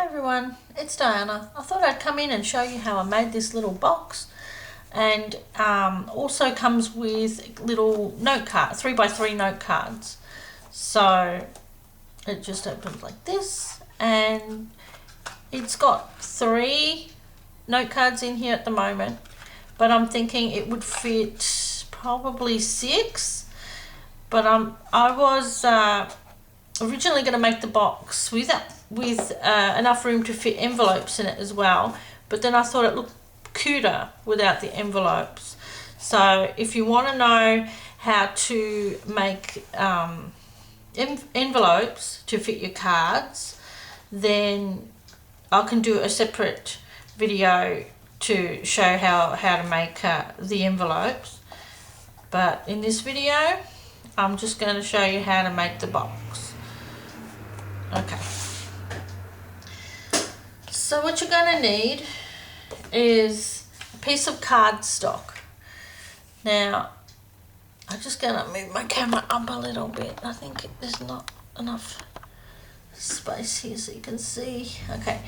Hi everyone, it's Diana. I thought I'd come in and show you how I made this little box, and also comes with little note card, 3x3 note cards. So it just opens like this, and it's got 3 note cards in here at the moment, but I'm thinking it would fit probably 6. But I was originally going to make the box with enough room to fit envelopes in it as well, but then I thought it looked cuter without the envelopes. So if you want to know how to make envelopes to fit your cards, then I can do a separate video to show how to make the envelopes. But in this video I'm just going to show you how to make the box. Okay, so what you're going to need is a piece of cardstock. Now I'm just going to move my camera up a little bit. I think there's not enough space here so you can see. Okay,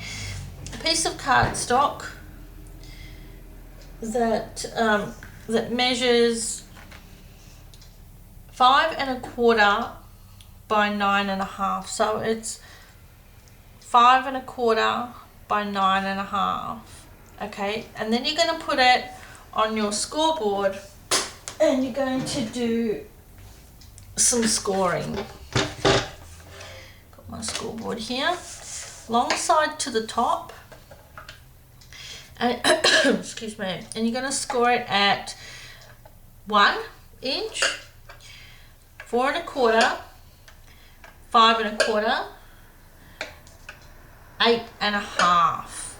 a piece of cardstock that measures 5 1/4 by 9 1/2. So it's 5 1/4 by 9 1/2. Okay, and then you're going to put it on your scoreboard and you're going to do some scoring. Got my scoreboard here, long side to the top, and excuse me, and you're going to score it at 1 inch, 4 1/4, 5 1/4, 8 1/2.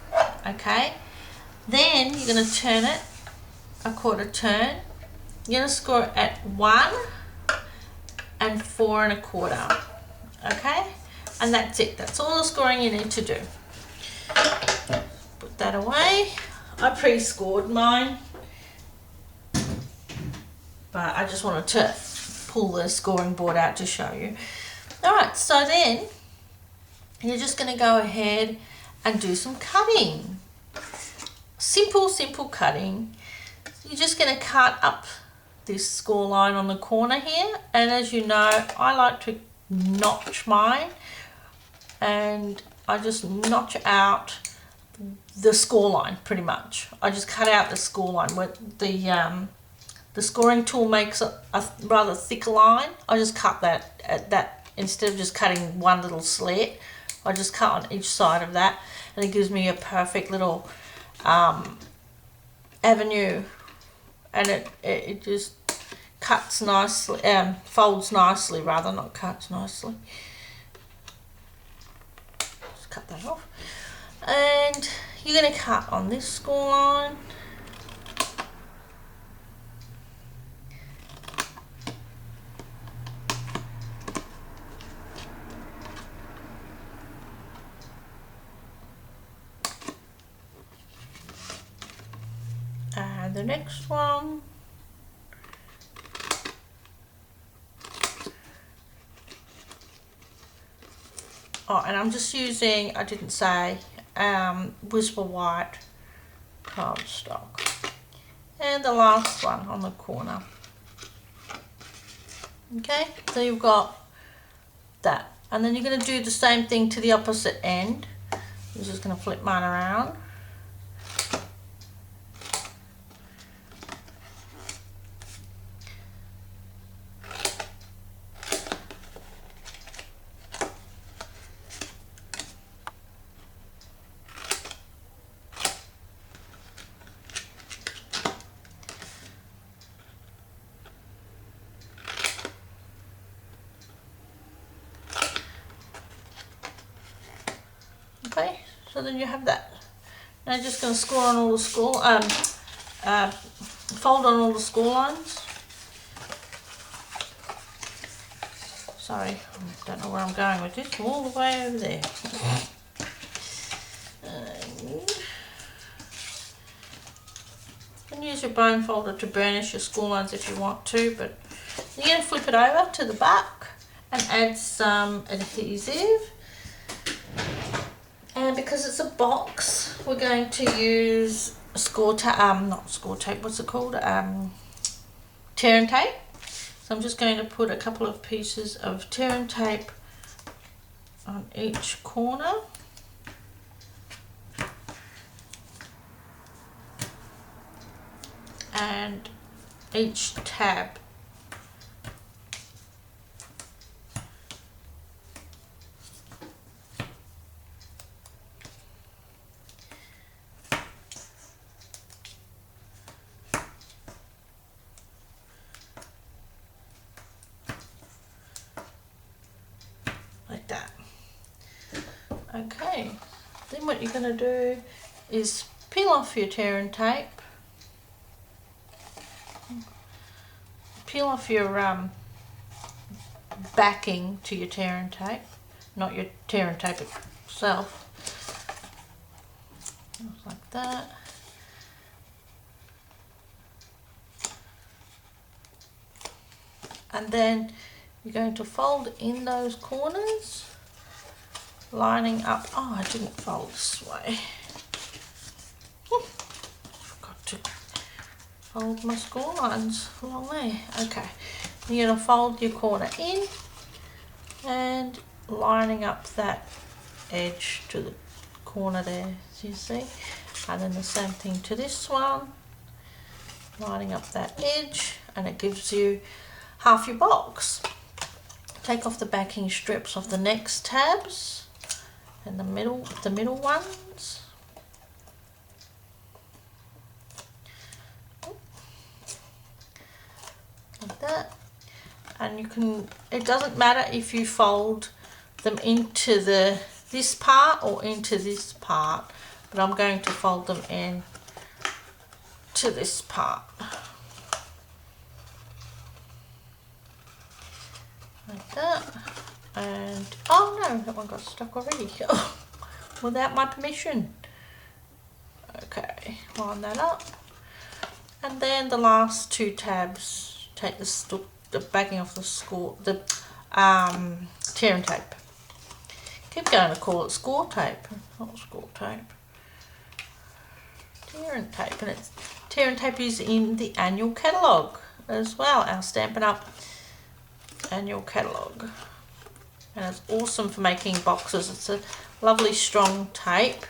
Okay, then you're going to turn it a quarter turn. You're going to score it at 1 and 4 1/4. Okay, and that's it. That's all the scoring you need to do. Put that away. I pre-scored mine, but I just wanted to pull the scoring board out to show you. Alright, so then you're just going to go ahead and do some cutting. Simple cutting. You're just going to cut up this score line on the corner here, and as you know, I like to notch mine, and I just notch out the score line pretty much. I just cut out the score line where the scoring tool makes a rather thick line. I just cut that at that, instead of just cutting one little slit, I just cut on each side of that, and it gives me a perfect little avenue, and it just cuts nicely, folds nicely rather, not cuts nicely. Just cut that off, and you're going to cut on this score line. And the next one, oh, and I'm just using, I didn't say, Whisper White cardstock. And the last one on the corner. Okay, so you've got that, and then you're going to do the same thing to the opposite end. I'm just going to flip mine around. Okay, so then you have that. Now I'm just going to score on all the score, fold on all the score lines. Sorry, I don't know where I'm going with this. All the way over there. And use your bone folder to burnish your score lines if you want to, but you're going to flip it over to the back and add some adhesive. And because it's a box, we're going to use score tape, not score tape, what's it called? Tear and tape. So I'm just going to put a couple of pieces of tear and tape on each corner. And each tab. Like that. Okay, then what you're going to do is peel off your tear and tape. Peel off your backing to your tear and tape, not your tear and tape itself. Just like that. And then you're going to fold in those corners, lining up. Oh, I didn't fold this way. Forgot to fold my score lines along there. Okay, you're going to fold your corner in and lining up that edge to the corner there, as you see. And then the same thing to this one, lining up that edge, and it gives you half your box. Take off the backing strips of the next tabs and the middle ones. Like that. And you can, it doesn't matter if you fold them into this part or into this part, but I'm going to fold them in to this part. Like that. And oh no, that one got stuck already. Without my permission. Okay, line that up. And then the last two tabs, take the backing off the tear and tape. Keep going to call it score tape, not score tape. Tear and tape, and it's tear and tape is in the annual catalogue as well, our Stampin' Up annual catalogue, and it's awesome for making boxes. It's a lovely strong tape.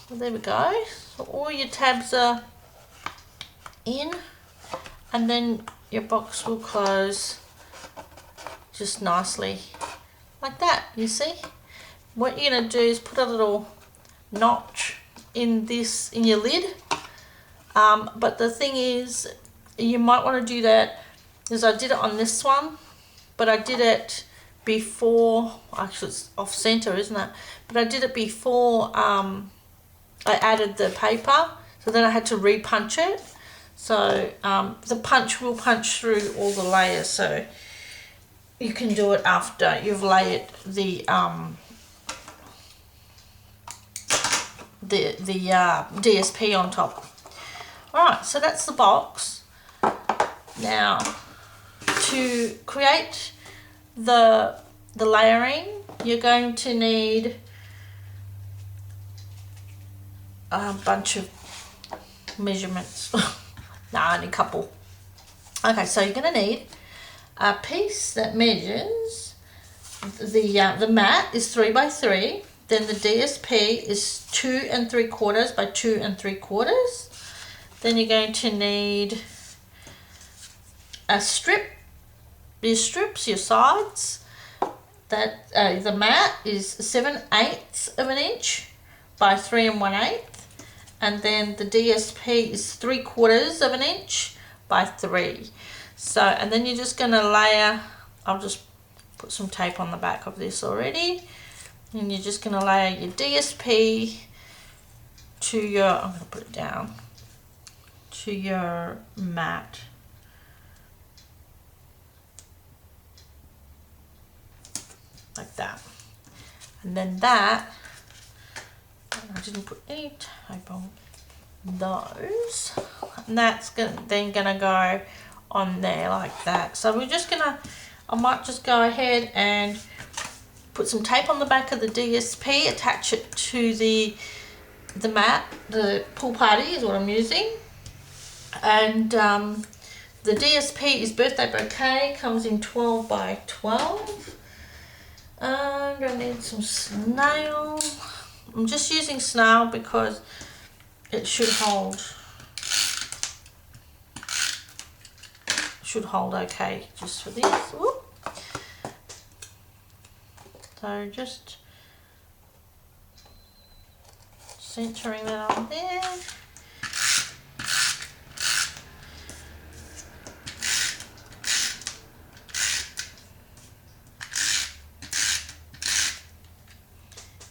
So there we go. So all your tabs are in, and then your box will close just nicely like that. You see, what you're going to do is put a little notch in your lid, but the thing is, you might want to do that, because I did it on this one, but I did it before, actually it's off center, isn't it? But I did it before I added the paper, so then I had to re-punch it. So the punch will punch through all the layers, so you can do it after you've layered the DSP on top. Alright, so that's the box. Now, to create the layering, you're going to need a bunch of measurements. Nah, only a couple. Okay, so you're going to need a piece that measures, the mat is 3 by 3, then the DSP is 2 3/4 by 2 3/4. Then you're going to need a strip, your strips, your sides. That the mat is 7/8 of an inch by 3 1/8, and then the DSP is 3/4 of an inch by 3. So, and then you're just going to layer. I'll just put some tape on the back of this already, and you're just going to layer your DSP to your, I'm going to put it down, to your mat. Like that. And then that, I didn't put any tape on those, and that's then gonna go on there like that. So we're just gonna, I might just go ahead and put some tape on the back of the DSP, attach it to the mat. The pool party is what I'm using. And the DSP is Birthday Bouquet, comes in 12 by 12. And I need some snail. I'm just using snail because it should hold okay just for this. Whoop. So just centering that on there.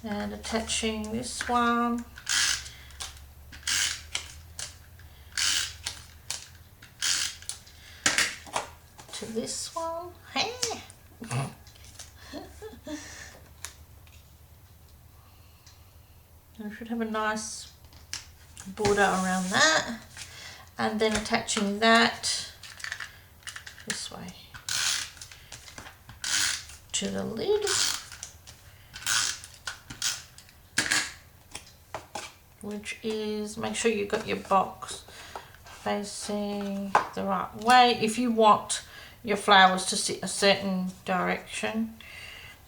And attaching this one to this one. Hey. I should have a nice border around that, and then attaching that this way to the lid, which is, make sure you've got your box facing the right way. If you want your flowers to sit a certain direction,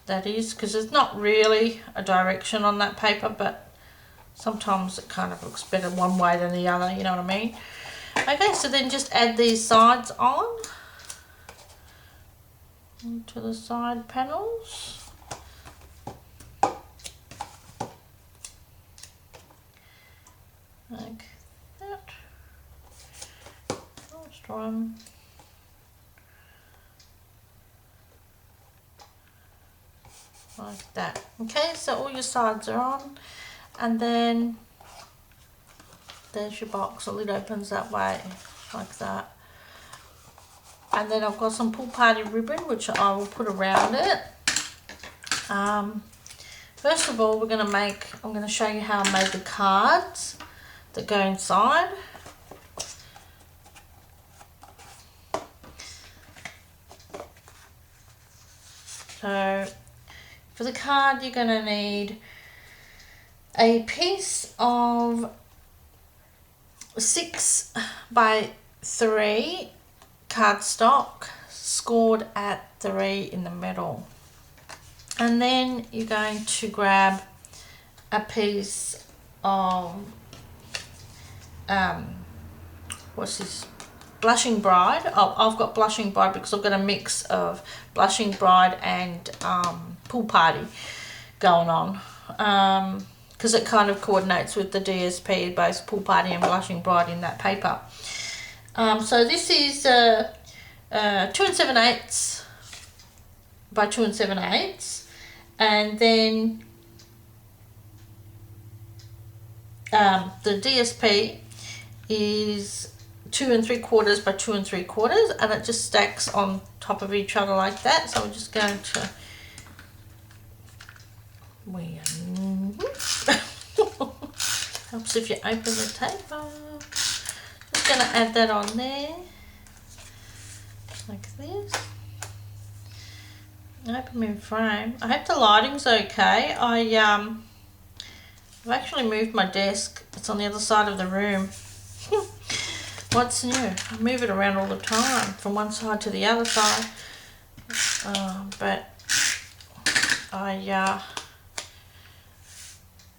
that is, because there's not really a direction on that paper, but sometimes it kind of looks better one way than the other, you know what I mean? Okay, so then just add these sides on to the side panels. Like that. Last one. Like that. Okay, so all your sides are on, and then there's your box. The lid opens that way, like that. And then I've got some pool party ribbon, which I will put around it. First of all, I'm going to show you how I made the cards that go inside. So for the card, you're going to need a piece of 6 by 3 cardstock scored at 3 in the middle. And then you're going to grab a piece of what's this, Blushing Bride. Oh, I've got Blushing Bride because I've got a mix of Blushing Bride and Pool Party going on, because it kind of coordinates with the DSP, both Pool Party and Blushing Bride in that paper. So this is 2 7/8 by 2 7/8, and then the DSP is 2 3/4 by 2 3/4, and it just stacks on top of each other like that. So we're just going to helps if you open the tape up. Just going to add that on there like this. Open in frame. I hope the lighting's okay. I've actually moved my desk. It's on the other side of the room. What's new? I move it around all the time from one side to the other side. But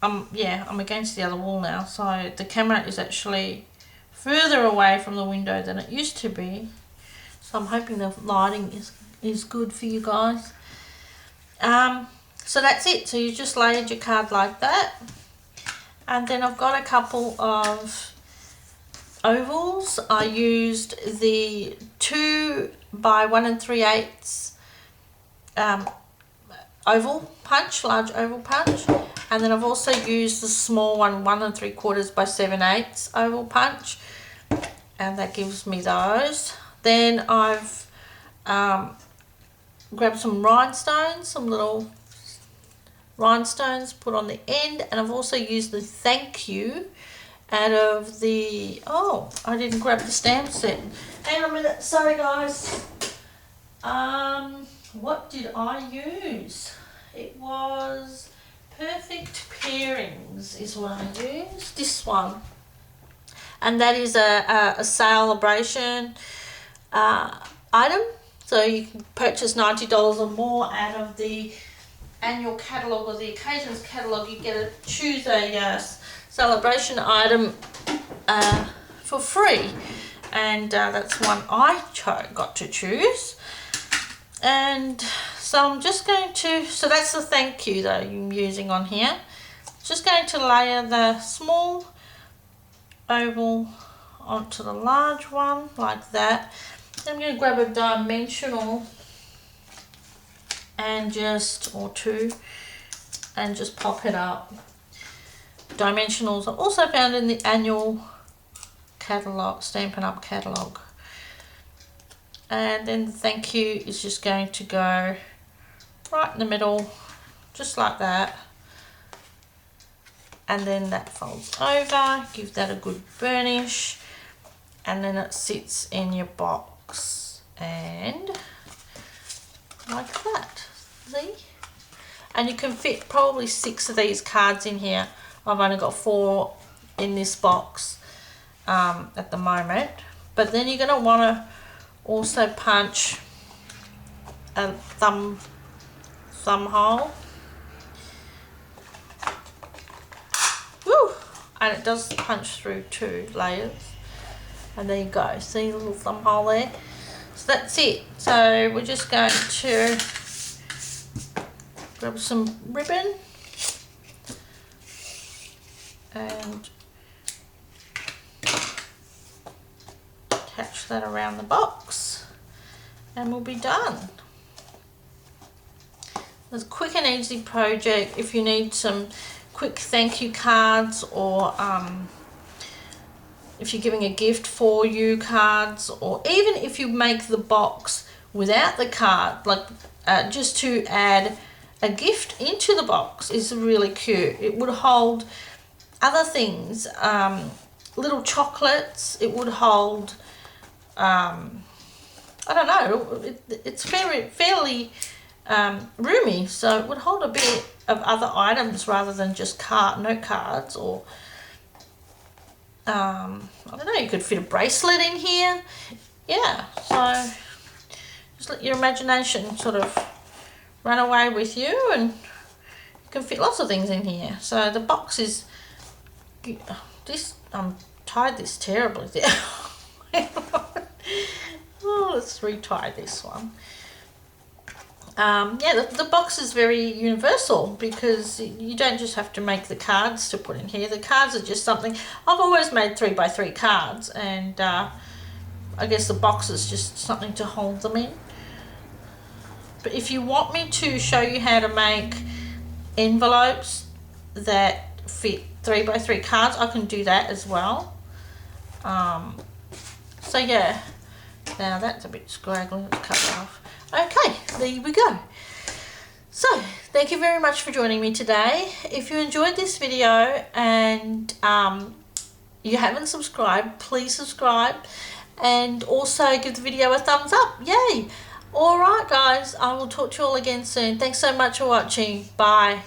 I'm against the other wall now, so the camera is actually further away from the window than it used to be. So I'm hoping the lighting is good for you guys. So that's it. So you just laid your card like that. And then I've got a couple of ovals. I used the 2 by 1 3/8 oval punch, large oval punch. And then I've also used the small one, 1 3/4 by 7/8 oval punch. And that gives me those. Then I've grabbed some rhinestones, some little rhinestones put on the end, and I've also used the thank you out of the, oh, I didn't grab the stamp set. Hang on a minute, sorry guys. What did I use? It was Perfect Pairings is what I used. This one. And that is a celebration item. So you can purchase $90 or more out of the annual catalogue or the occasions catalogue. You get to choose a celebration item for free. And that's one I got to choose. And so I'm just going to, so that's the thank you that I'm using on here. Just going to layer the small oval onto the large one like that. Then I'm going to grab a dimensional and just, or two, and just pop it up. Dimensionals are also found in the annual catalogue, Stampin' Up catalogue. And then the thank you is just going to go right in the middle, just like that. And then that folds over, give that a good burnish, and then it sits in your box, and like that, see? And you can fit probably 6 of these cards in here. I've only got 4 in this box at the moment. But then you're going to want to also punch a thumb hole. Woo! And it does punch through 2 layers. And there you go. See the little thumb hole there? So that's it. So we're just going to grab some ribbon and attach that around the box, and we'll be done. It's a quick and easy project. If you need some quick thank you cards, or if you're giving a gift for you cards, or even if you make the box without the card, like just to add a gift into the box is really cute. It would hold other things, little chocolates. It would hold I don't know, it's fairly roomy, so it would hold a bit of other items rather than just note cards, or I don't know, you could fit a bracelet in here. Yeah, so just let your imagination sort of run away with you, and you can fit lots of things in here. So the box is this, tied this terribly there. Oh, let's retie this one. Yeah, the box is very universal, because you don't just have to make the cards to put in here. The cards are just something. I've always made 3x3 cards, and I guess the box is just something to hold them in. But if you want me to show you how to make envelopes that fit 3x3 cards, I can do that as well. So yeah, now that's a bit scraggly, let's cut it off. Okay, there we go. So thank you very much for joining me today. If you enjoyed this video and you haven't subscribed, please subscribe, and also give the video a thumbs up. Yay! Alright guys, I will talk to you all again soon. Thanks so much for watching. Bye.